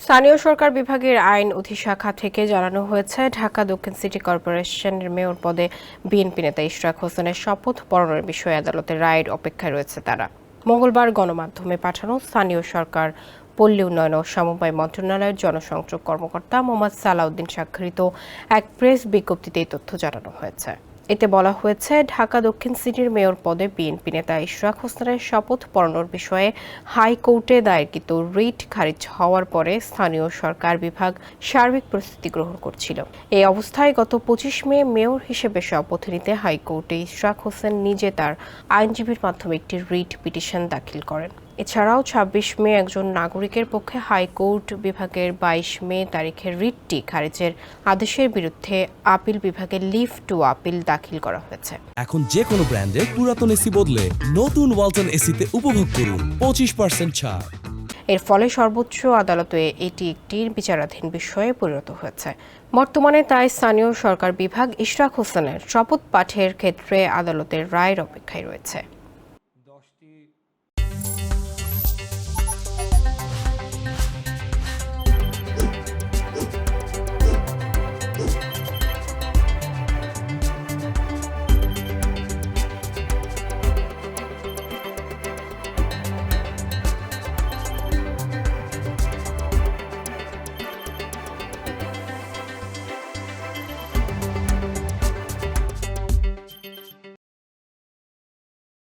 স্থানীয় সরকার বিভাগের আইন অধিশাখা থেকে জানানো হয়েছে, ঢাকা দক্ষিণ সিটি কর্পোরেশনের মেয়র পদে বিএনপি নেতা ইশরাক হোসেনের শপথ পড়ানোর বিষয়ে আদালতের রায়ের অপেক্ষায় রয়েছে তারা। মঙ্গলবার গণমাধ্যমে পাঠানো স্থানীয় সরকার, পল্লী উন্নয়ন ও সমবায় মন্ত্রণালয়ের জনসংযোগ কর্মকর্তা মোহাম্মদ সালাউদ্দিন স্বাক্ষরিত এক প্রেস বিজ্ঞপ্তিতে এই তথ্য জানানো হয়েছে। এতে বলা হয়েছে, ঢাকা দক্ষিণ সিটির মেয়র পদে বিএনপি নেতা ইশরাক হোসেনের শপথ পড়ানোর বিষয়ে হাইকোর্টে দায়েরকৃত রিট খারিজ হওয়ার পরে স্থানীয় সরকার বিভাগ সার্বিক প্রস্তুতি গ্রহণ করছিল। এই অবস্থায় গত 25 মে মেয়র হিসেবে শপথ নিতে হাইকোর্টে ইশরাক হোসেন নিজে তার আইনজীবীর মাধ্যমে একটি রিট পিটিশন দাখিল করেন। এছাড়াও 26 মে একজন নাগরিকের পক্ষে হাইকোর্ট বিভাগের 22 মে তারিখের রিটটি খারিজের আদেশের বিরুদ্ধে আপিল বিভাগে লিভ টু আপিল দাখিল করা হয়েছে। এখন যে কোনো ব্র্যান্ডের পুরাতন এসি বদলে নতুন ওয়ালটন এসিতে উপভোগ করুন 25% ছাড়। এর ফলে সর্বোচ্চ আদালতে এটি একটি বিচারাধীন বিষয়ে পরিণত হয়েছে। বর্তমানে তাই স্থানীয় সরকার বিভাগ ইশরাক হোসেনের শপথ পাঠের ক্ষেত্রে আদালতের রায়ের অপেক্ষায় রয়েছে।